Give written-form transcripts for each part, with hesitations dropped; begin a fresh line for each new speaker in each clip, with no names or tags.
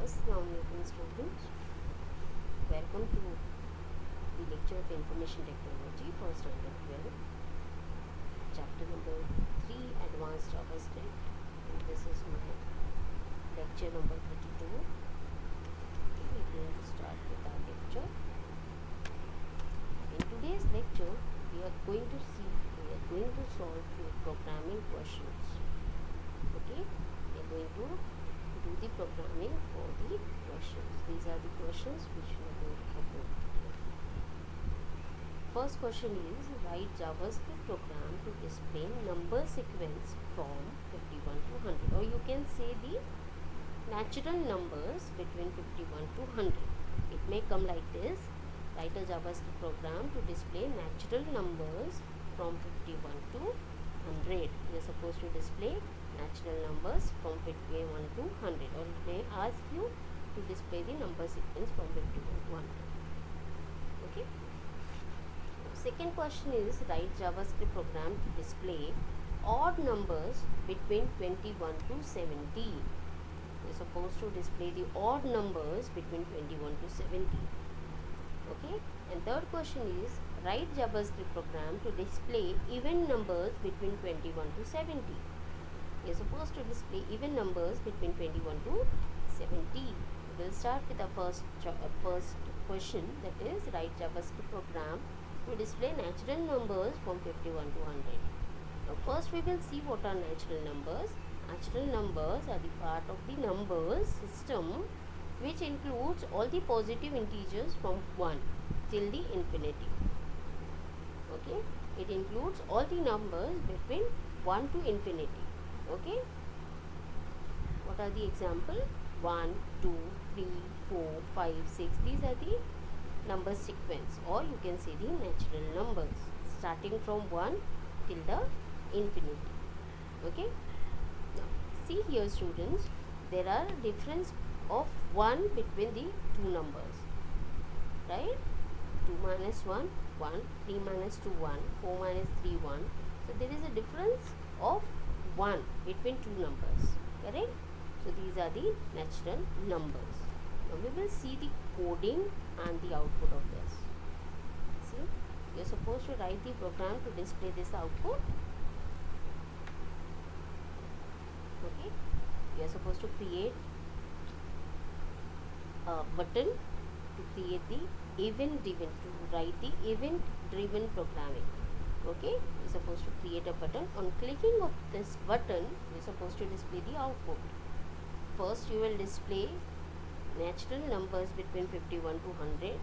Assalamualaikum students, welcome to the lecture of information technology for standard 12, chapter number 3, advanced JavaScript, and this is my lecture number 32. Okay, we are going to start with our lecture. In today's lecture we are going to solve few programming questions. Okay, we are going to do the programming for the questions. These are the questions which we are going to cover here. First question is, write JavaScript program to display number sequence from 51 to 100, or you can say the natural numbers between 51 to 100. It may come like this: write a JavaScript program to display natural numbers from 51 to 100. We are supposed to display natural numbers from 51 to 100, or it may ask you to display the number sequence from 51 to 100. Okay. Second question is, write JavaScript program to display odd numbers between 21 to 70. We are supposed to display the odd numbers between 21 to 70. Okay. And third question is, write JavaScript program to display even numbers between 21 to 70. We are supposed to display even numbers between 21 to 70. We will start with the first question, that is, write JavaScript program to display natural numbers from 51 to 100. Now first we will see what are natural numbers. Natural numbers are the part of the numbers system which includes all the positive integers from 1 till the infinity. Okay, it includes all the numbers between 1 to infinity. Okay, what are the example? 1, 2, 3, 4, 5, 6. These are the number sequence, or you can say the natural numbers starting from 1 till the infinity. Okay, now see here students, there are difference of 1 between the two numbers, right? 2 minus 1, 1, 3 minus 2, 1, 4 minus 3, 1. So there is a difference of 1 between two numbers, correct? So these are the natural numbers. Now we will see the coding and the output of this. See, you are supposed to write the program to display this output. Okay, you are supposed to create a button to create the event driven, to write the event driven programming. Okay, you are supposed to create a button. On clicking of this button, you are supposed to display the output. First you will display natural numbers between 51 to 100.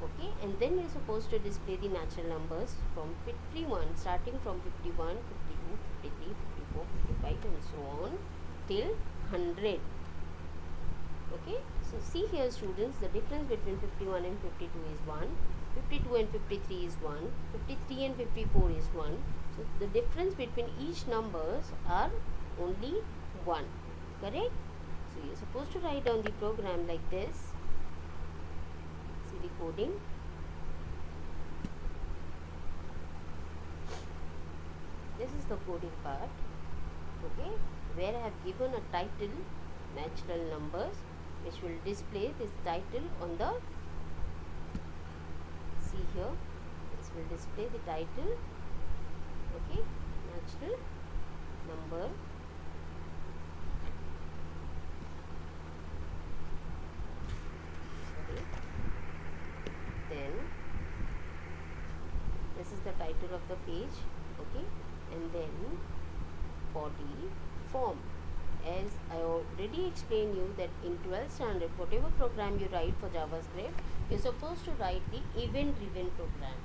Okay, and then you are supposed to display the natural numbers from 51, starting from 51, 52, 53, 54, 55 and so on till 100. Okay, so see here students, the difference between 51 and 52 is 1, 52 and 53 is 1, 53 and 54 is 1. So the difference between each numbers are only 1, correct? So you are supposed to write down the program like this. See the coding. This is the coding part. Okay, where I have given a title, natural numbers, which will display this title on the, see here, this will display the title. Okay, natural number. Sorry. Then this is the title of the page. Okay, and then body form. As I already explained you that in 12th standard, whatever program you write for JavaScript, you are supposed to write the event driven program.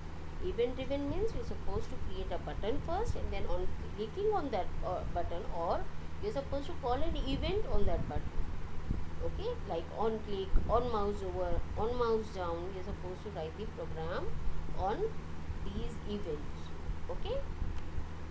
Event driven means you are supposed to create a button first, and then on clicking on that button, or you are supposed to call an event on that button. Okay, like on click, on mouse over, on mouse down, you are supposed to write the program on these events. Okay,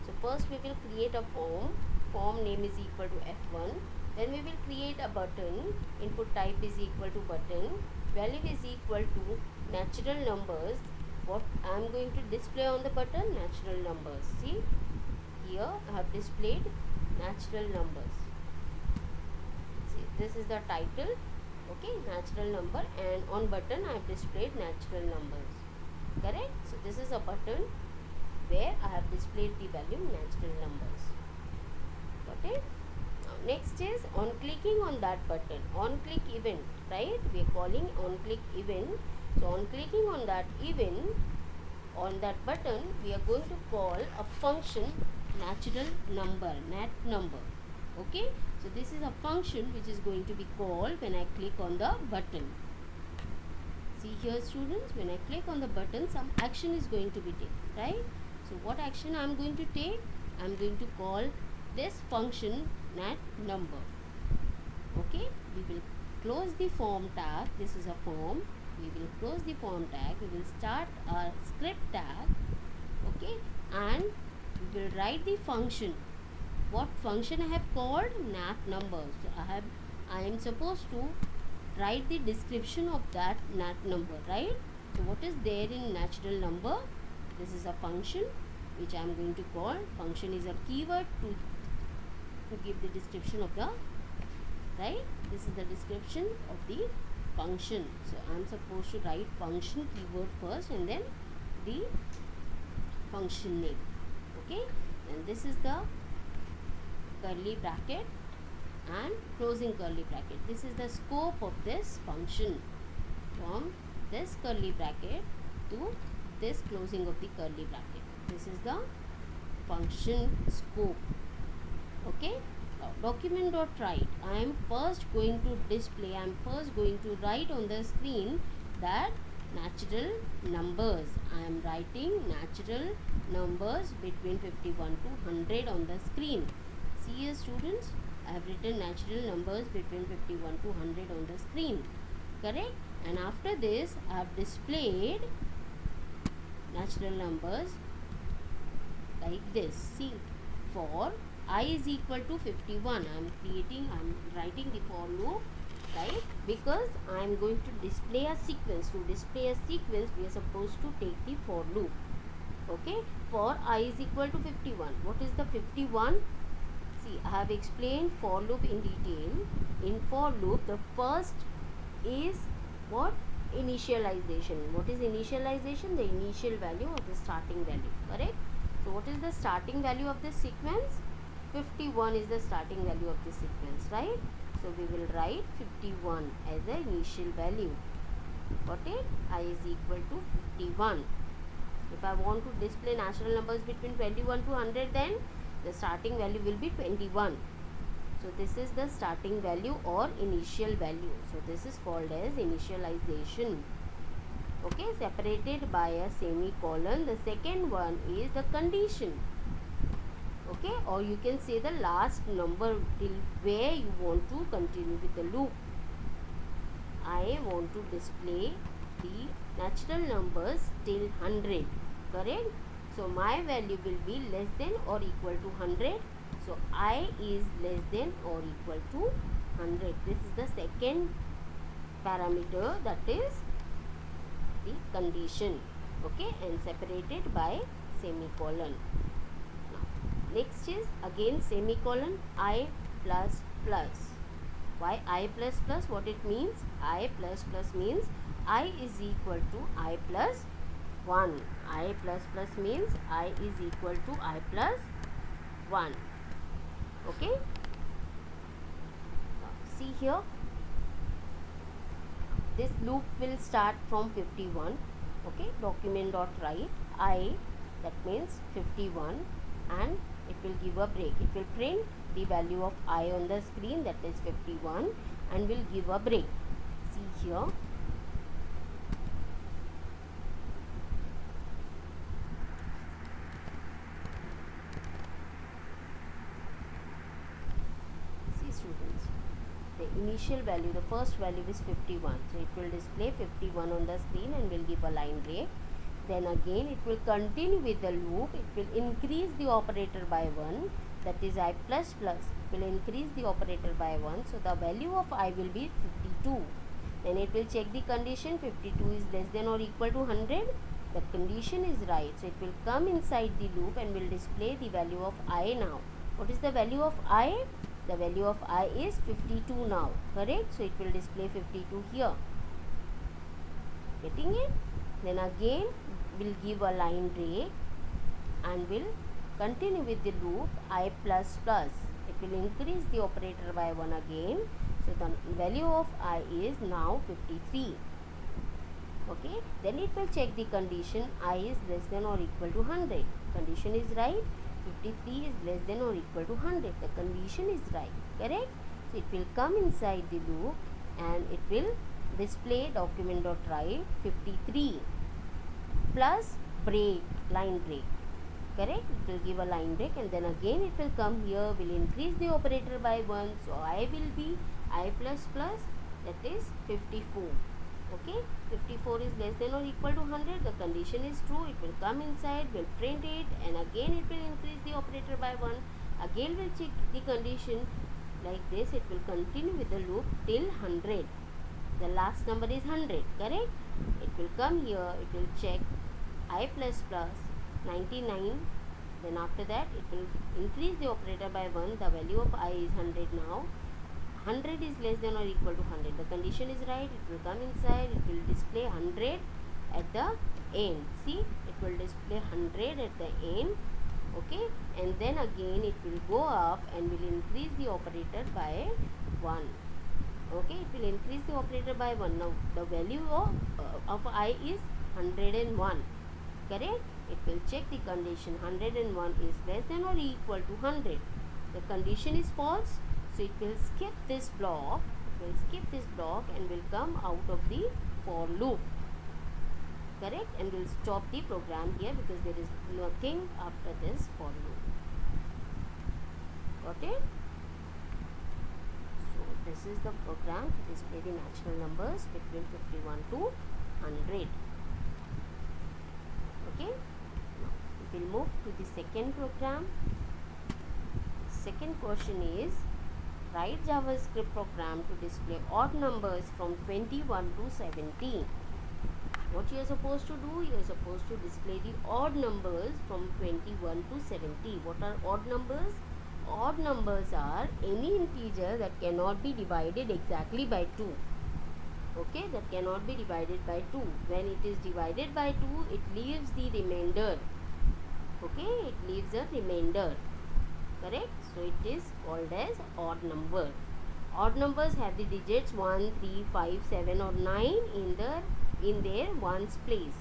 so first we will create a form. Form name is equal to F1. Then we will create a button. Input type is equal to button. Value is equal to natural numbers. What I am going to display on the button? Natural numbers. See, here I have displayed natural numbers. See, this is the title, okay, natural number, and on button I have displayed natural numbers, correct. So this is a button where I have displayed the value natural numbers, got it. Now next is on clicking on that button, on click event, right, we are calling on click event. So on clicking on that event, on that button, we are going to call a function natural number, nat number, okay. So this is a function which is going to be called when I click on the button. See here students, when I click on the button, some action is going to be taken, right. So what action I am going to take? I am going to call this function nat number, okay. We will close the form tag, this is a form, we will close the form tag, we will start our script tag, okay, and we will write the function. What function I have called? Nat number. So I am supposed to write the description of that nat number, right. So what is there in natural number? This is a function which I am going to call. Function is a keyword to give the description of the, right, this is the description of the function. So I am supposed to write function keyword first and then the function name, okay. And this is the curly bracket and closing curly bracket. This is the scope of this function, from this curly bracket to this closing of the curly bracket. This is the function scope, okay. Now document.write, I am first going to display, I am first going to write on the screen that natural numbers. I am writing natural numbers between 51 to 100 on the screen. See here students, I have written natural numbers between 51 to 100 on the screen, correct. And after this I have displayed natural numbers like this. See, for I is equal to 51, I am writing the for loop, right, because I am going to display a sequence. To display a sequence we are supposed to take the for loop, okay. For I is equal to 51, what is the 51? See, I have explained for loop in detail. In for loop, the first is what? Initialization. What is initialization? The initial value of the starting value, correct. So what is the starting value of this sequence? 51 is the starting value of the sequence, right. So we will write 51 as the initial value, got it. I is equal to 51. If I want to display natural numbers between 21 to 100, then the starting value will be 21. So this is the starting value or initial value. So this is called as initialization, okay, separated by a semicolon. The second one is the condition, okay, or you can say the last number till where you want to continue with the loop. I want to display the natural numbers till 100, correct. So my value will be less than or equal to 100. So I is less than or equal to 100. This is the second parameter, that is the condition, okay, and separated by semicolon. Now next is again semicolon, I plus plus. Why I plus plus? What it means? I plus plus means I is equal to I plus 1. I plus plus means I is equal to I plus 1, okay. Now see here, this loop will start from 51, okay. Document.write I, that means 51, and it will give a break. It will print the value of I on the screen, that is 51, and will give a break. See here, see students, the initial value, the first value is 51, so it will display 51 on the screen and will give a line break. Then again it will continue with the loop. It will increase the operator by 1, that is I plus plus. It will increase the operator by 1, so the value of I will be 52. Then it will check the condition, 52 is less than or equal to 100. The condition is right, so it will come inside the loop and will display the value of I now. What is the value of I? the value of I is 52 now, correct? So it will display 52 here. Getting it? Then again we'll give a line break and will continue with the loop I plus plus. It will increase the operator by 1 again. So the value of I is now 53. Okay, then it will check the condition I is less than or equal to 100. Condition is right. 53 is less than or equal to 100. The condition is right, correct? So it will come inside the loop and it will display document.write 53 plus break, line break, correct? It will give a line break and then again it will come here, will increase the operator by 1. So I will be I plus plus, that is 54. Okay, 54 is less than or equal to 100. The condition is true. It will come inside, will print it, and again it will increase the operator by 1. Again will check the condition. Like this, it will continue with the loop till 100. The last number is 100, correct? It will come here, it will check I plus plus 99. Then after that, it will increase the operator by 1. The value of I is 100 now. 100 is less than or equal to 100. The condition is right. It will come inside. It will display 100 at the end. See, it will display 100 at the end. Okay, and then again it will go up and will increase the operator by 1. Okay, it will increase the operator by 1. Now the value of I is 101. Correct? It will check the condition. 101 is less than or equal to 100. The condition is false. So it will skip this block, and will come out of the for loop, correct? And will stop the program here because there is nothing after this for loop. Got it? So this is the program to display the natural numbers between 51 to 100. Okay? Now we will move to the second program. Second question is, write JavaScript program to display odd numbers from 21 to 17. What you are supposed to do? You are supposed to display the odd numbers from 21 to 70. What are odd numbers? Odd numbers are any integer that cannot be divided exactly by 2. Okay, that cannot be divided by 2. When it is divided by 2, it leaves the remainder. Okay, it leaves a remainder. Correct? So it is called as odd number. Odd numbers have the digits 1, 3, 5, 7 or 9 in their ones place.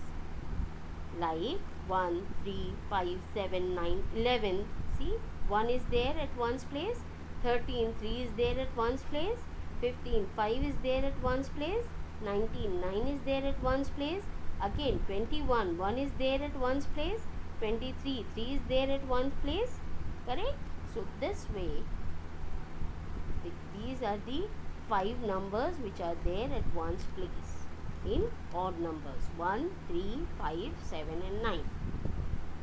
Like 1, 3, 5, 7, 9, 11. See, 1 is there at ones place. 13, 3 is there at ones place. 15, 5 is there at ones place. 19, 9 is there at ones place. Again 21, 1 is there at ones place. 23, 3 is there at ones place. Correct? So this way, these are the 5 numbers which are there at one's place in odd numbers 1, 3, 5, 7 and 9.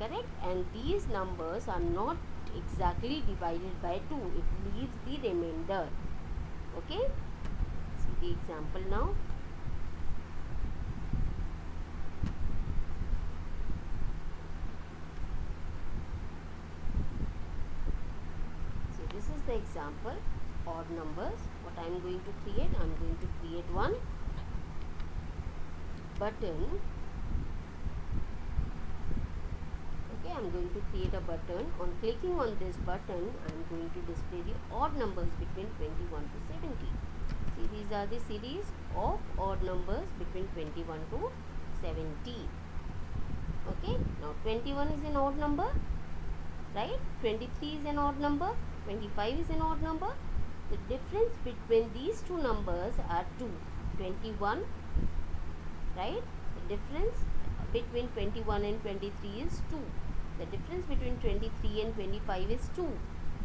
Correct? And these numbers are not exactly divided by 2. It leaves the remainder. Okay? See the example now. This is the example, odd numbers. What I am going to create? I am going to create one button. Okay, I am going to create a button. On clicking on this button, I am going to display the odd numbers between 21 to 70. See, these are the series of odd numbers between 21 to 70. Okay, now 21 is an odd number, right? 23 is an odd number. 25 is an odd number. The difference between these two numbers are 2. 21, right? The difference between 21 and 23 is 2. The difference between 23 and 25 is 2.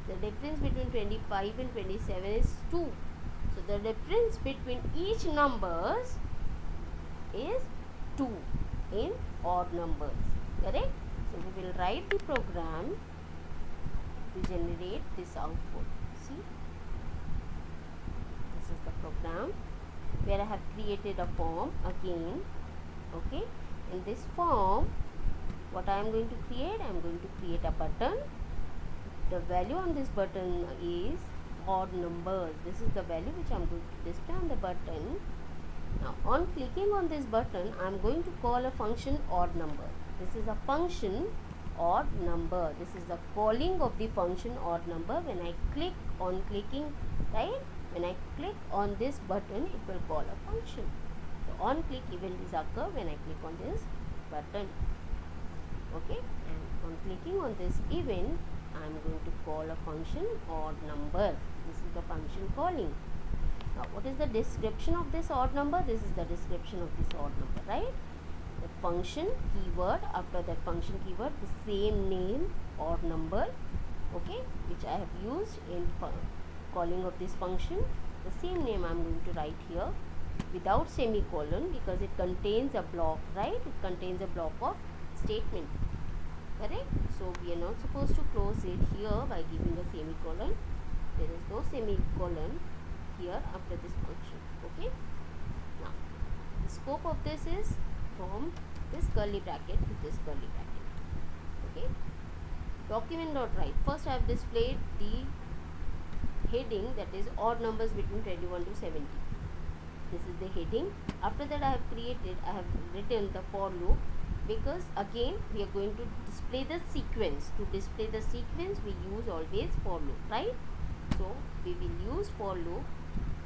The difference between 25 and 27 is 2. So the difference between each numbers is 2 in odd numbers. Correct? So we will write the program to generate this output. See, this is the program where I have created a form again. Okay, in this form, what I am going to create? I am going to create a button. The value on this button is odd numbers. This is the value which I'm going to display on the button. Now on clicking on this button, I'm going to call a function odd number. This is a function odd number. This is the calling of the function odd number. When I click on clicking, right? When I click on this button, it will call a function. So on click event is occur when I click on this button. Okay, and on clicking on this event, I am going to call a function odd number. This is the function calling. Now what is the description of this odd number? This is the description of this odd number, right? The function keyword, after that function keyword, the same name odd number, okay, which I have used in calling of this function. The same name I am going to write here without semicolon, because it contains a block, right? It contains a block of statement, correct? So we are not supposed to close it here by giving a semicolon. There is no semicolon here after this function. Okay, now the scope of this is from this curly bracket to this curly bracket. Okay, document.write. First I have displayed the heading, that is odd numbers between 21 to 70. This is the heading. After that I have written the for loop, because again we are going to display the sequence. To display the sequence we use always for loop, right? So we will use for loop.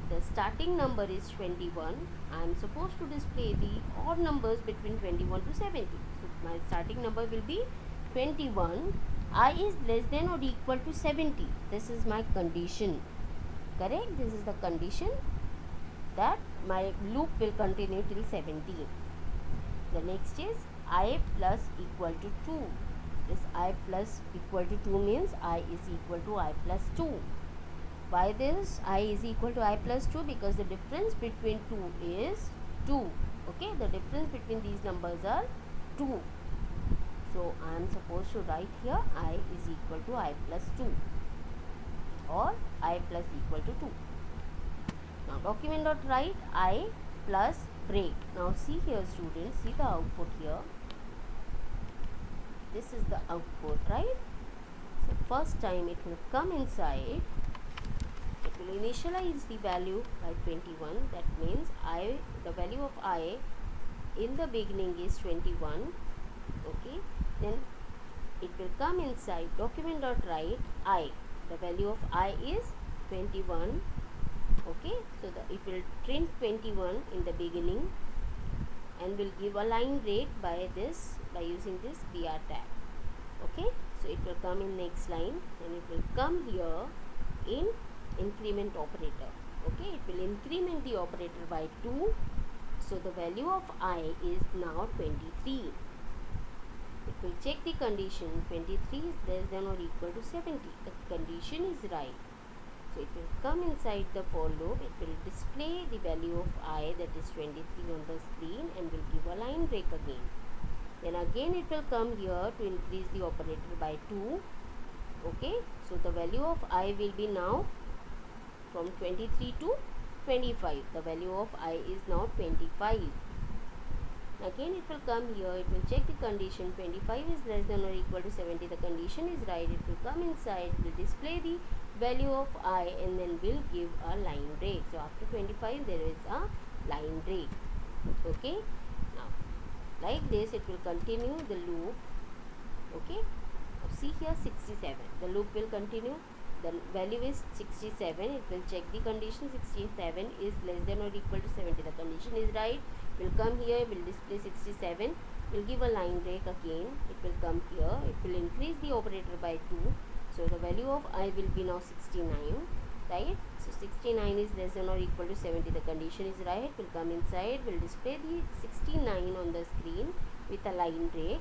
The starting number is 21. I am supposed to display the odd numbers between 21 to 70. So my starting number will be 21. I is less than or equal to 70. This is my condition, correct? This is the condition that my loop will continue till 70. The next is I plus equal to 2. This I plus equal to 2 means I is equal to I plus 2. Why this I is equal to I plus 2? Because the difference between 2 is 2. Okay, the difference between these numbers are 2. So I am supposed to write here I is equal to I plus 2 or I plus equal to 2. Now document.write I plus break. Now see here students, see the output here. This is the output, right? So first time it will come inside. It will initialize the value by 21. That means the value of I in the beginning is 21. Okay, then it will come inside document.write I. The value of I is 21. Okay, so it will print 21 in the beginning and will give a line break by using this BR tag. Okay, so it will come in next line and it will come here in increment operator. Okay, it will increment the operator by 2. So the value of I is now 23. It will check the condition. 23 is less than or equal to 70. The condition is right. So it will come inside the for loop. It will display the value of I, that is 23, on the screen and will give a line break again. Then again it will come here to increase the operator by 2. Okay, so the value of I will be now from 23 to 25. The value of I is now 25. Again it will come here, it will check the condition. 25 is less than or equal to 70. The condition is right. It will come inside, will display the value of I and then will give a line break. So after 25 there is a line break. Okay, now like this it will continue the loop. Okay, now see here 67. The loop will continue. The value is 67. It will check the condition. 67 is less than or equal to 70. The condition is right. Will come here, will display 67, will give a line break again. It will come here, it will increase the operator by 2. So the value of I will be now 69, right? So 69 is less than or equal to 70. The condition is right. Will come inside, will display the 69 on the screen with a line break.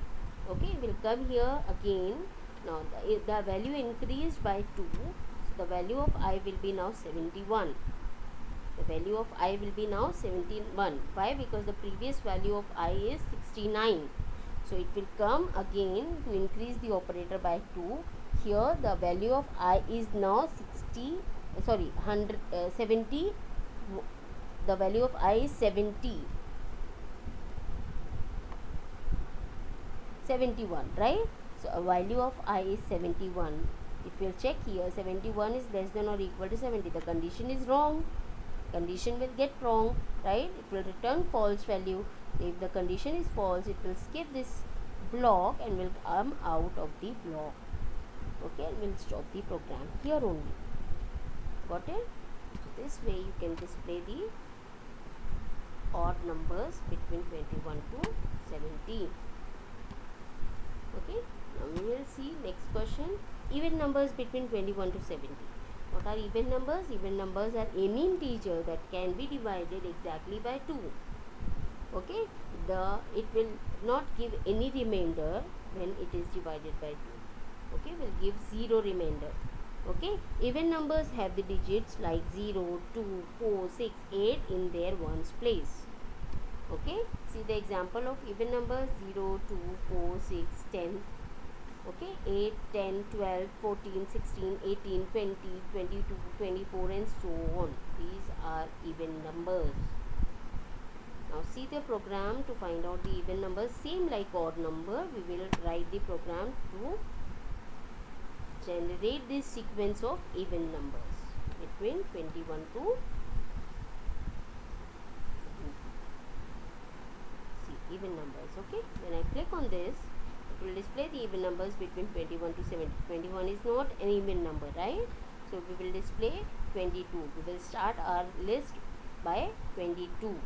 Okay, will come here again. Now the value increased by 2. So the value of I will be now 71. The value of I will be now 71. Why? Because the previous value of I is 69. So it will come again to increase the operator by 2. Here the value of I is now 70. The value of I is 70. 71, right? So a value of I is 71. If you'll check here, 71 is less than or equal to 70. The condition is wrong. Condition will get wrong, right? It will return false value. If the condition is false, it will skip this block and will come out of the block. Okay, and will stop the program here only. Got it? This way you can display the odd numbers between 21 to 17. Okay, now we will see next question. Even numbers between 21 to 70. What are even numbers? Even numbers are any integer that can be divided exactly by 2. Okay, it will not give any remainder when it is divided by 2. Okay, will give 0 remainder. Okay, even numbers have the digits like 0, 2, 4, 6, 8 in their ones place. Okay, see the example of even numbers: 0, 2, 4, 6, 10. Okay, 8, 10, 12, 14, 16, 18, 20, 22, 24 and so on. These are even numbers. Now see the program to find out the even numbers. Same like odd number, we will write the program to generate this sequence of even numbers between 21 to even numbers. Okay, when I click on this, it will display the even numbers between 21 to 70. 21 is not an even number, right? So we will display 22. We will start our list by 22.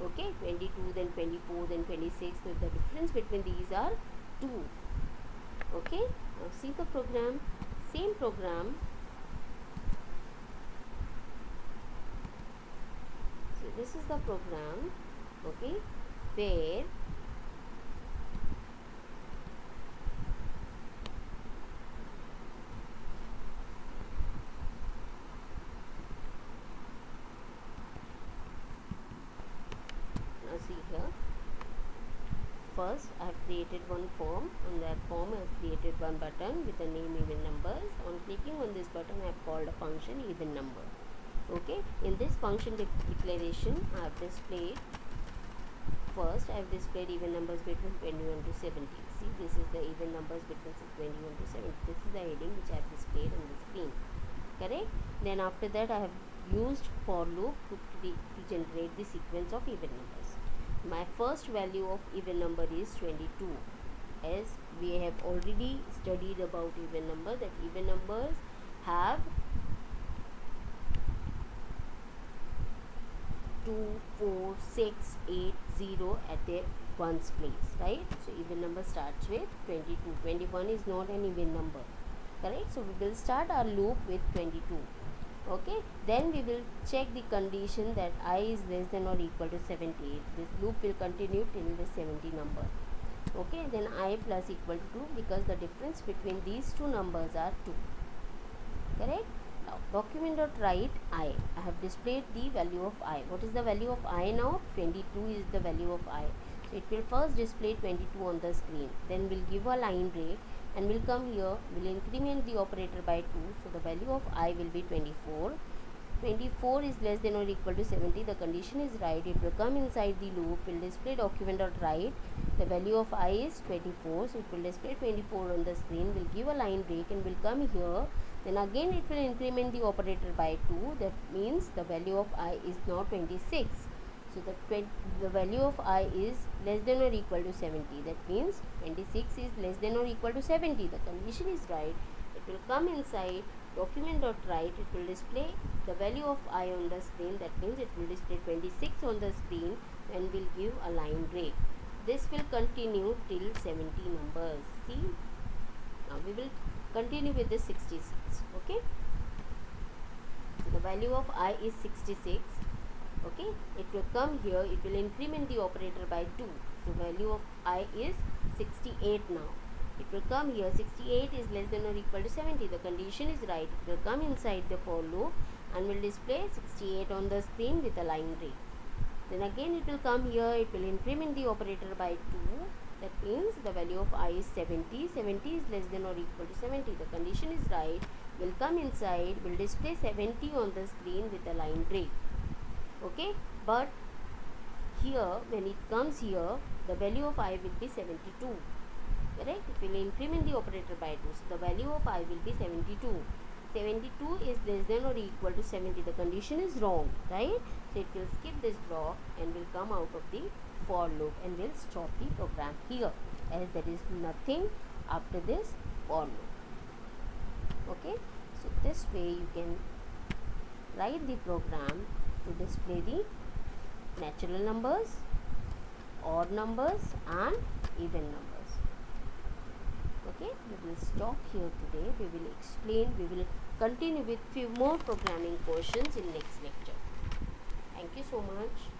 Okay, 22, then 24, then 26. So the difference between these are 2. Okay, now see the program. Same program. So this is the program. Okay, where now see here, first I have created one form. On that form I have created one button with the name even numbers. On clicking on this button I have called a function even number. Okay, in this function declaration I have displayed, first I have displayed even numbers between 21 to 70. See, this is the even numbers between 21 to 70. This is the heading which I have displayed on the screen. Correct? Then after that I have used for loop to generate the sequence of even numbers. My first value of even number is 22. As we have already studied about even number, that even numbers have 2, 4, 6, 8, 0 at their ones place, right? So even number starts with 22. 21 is not an even number, correct? So we will start our loop with 22. Okay, then we will check the condition that I is less than or equal to 78. This loop will continue till the 70 number. Okay, then I plus equal to 2, because the difference between these two numbers are 2. Correct? Now document.write I have displayed the value of I. What is the value of I now? 22 is the value of I. So it will first display 22 on the screen, then we'll give a line break and we'll come here, we'll increment the operator by 2. So the value of I will be 24. 24 is less than or equal to 70. The condition is right. It will come inside the loop, will display document.write. The value of I is 24. So it will display 24 on the screen. We'll give a line break and will come here. Then again it will increment the operator by 2. That means the value of I is now 26. So the value of I is less than or equal to 70. That means 26 is less than or equal to 70. The condition is right. It will come inside document.write. It will display the value of I on the screen. That means it will display 26 on the screen and will give a line break. This will continue till 70 numbers. See, now we will continue with the 66. Okay, so the value of I is 66. Okay, it will come here, it will increment the operator by 2. So value of I is 68 now. It will come here, 68 is less than or equal to 70. The condition is right. It will come inside the for loop and will display 68 on the screen with a line break. Then again it will come here, it will increment the operator by 2. That means the value of I is 70. 70 is less than or equal to 70. The condition is right. Will come inside, will display 70 on the screen with a line break. Okay, but here when it comes here, the value of I will be 72. correct. It will increment the operator by 2. So the value of I will be 72. 72 is less than or equal to 70. The condition is wrong, right? So it will skip this block and will come out of the for loop and will stop the program here, as there is nothing after this for loop. Okay, so this way you can write the program to display the natural numbers, odd numbers and even numbers. Okay, we will stop here today. We will continue with few more programming questions in next lecture. Thank you so much.